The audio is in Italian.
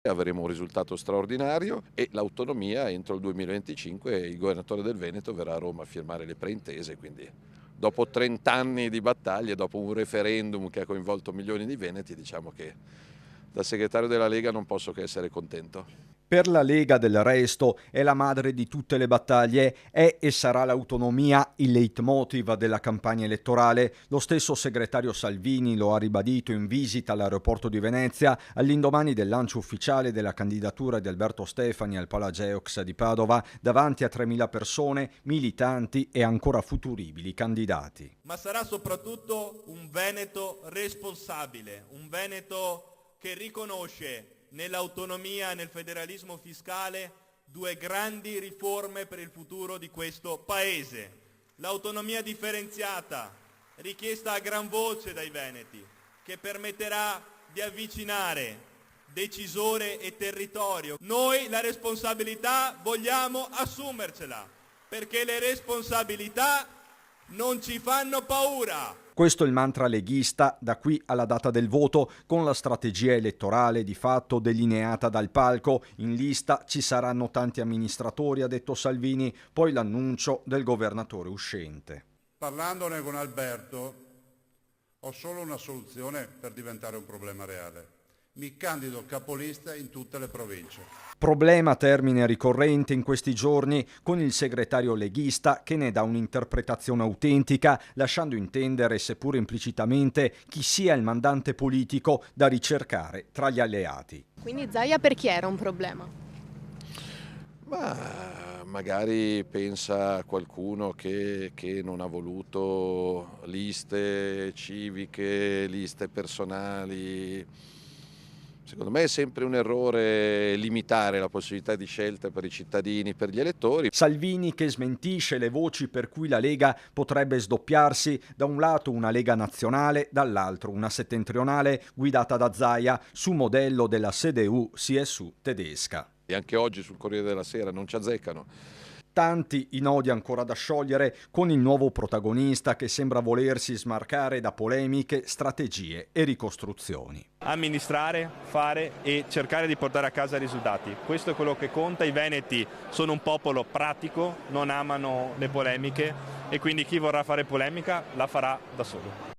Avremo un risultato straordinario e l'autonomia entro il 2025 il governatore del Veneto verrà a Roma a firmare le preintese, quindi dopo 30 anni di battaglie, dopo un referendum che ha coinvolto milioni di veneti, diciamo che da segretario della Lega non posso che essere contento. Per la Lega, del resto, è la madre di tutte le battaglie, è e sarà l'autonomia il leitmotiv della campagna elettorale. Lo stesso segretario Salvini lo ha ribadito in visita all'aeroporto di Venezia all'indomani del lancio ufficiale della candidatura di Alberto Stefani al Palageox di Padova davanti a 3.000 persone, militanti e ancora futuribili candidati. Ma sarà soprattutto un Veneto responsabile, un Veneto che riconosce nell'autonomia e nel federalismo fiscale due grandi riforme per il futuro di questo Paese. L'autonomia differenziata, richiesta a gran voce dai veneti, che permetterà di avvicinare decisore e territorio. Noi la responsabilità vogliamo assumercela, perché le responsabilità non ci fanno paura. Questo è il mantra leghista da qui alla data del voto, con la strategia elettorale di fatto delineata dal palco. In lista ci saranno tanti amministratori, ha detto Salvini, poi l'annuncio del governatore uscente. Parlandone con Alberto, ho solo una soluzione per diventare un problema reale. Mi candido capolista in tutte le province. Problema, termine ricorrente in questi giorni, con il segretario leghista che ne dà un'interpretazione autentica, lasciando intendere, seppur implicitamente, chi sia il mandante politico da ricercare tra gli alleati. Quindi Zaia per chi era un problema? Ma magari pensa qualcuno che non ha voluto liste civiche, liste personali. Secondo me è sempre un errore limitare la possibilità di scelta per i cittadini, per gli elettori. Salvini che smentisce le voci per cui la Lega potrebbe sdoppiarsi, da un lato una Lega nazionale, dall'altro una settentrionale guidata da Zaia su modello della CDU-CSU tedesca. E anche oggi sul Corriere della Sera non ci azzeccano. Tanti i nodi ancora da sciogliere con il nuovo protagonista che sembra volersi smarcare da polemiche, strategie e ricostruzioni. Amministrare, fare e cercare di portare a casa risultati. Questo è quello che conta. I veneti sono un popolo pratico, non amano le polemiche e quindi chi vorrà fare polemica la farà da solo.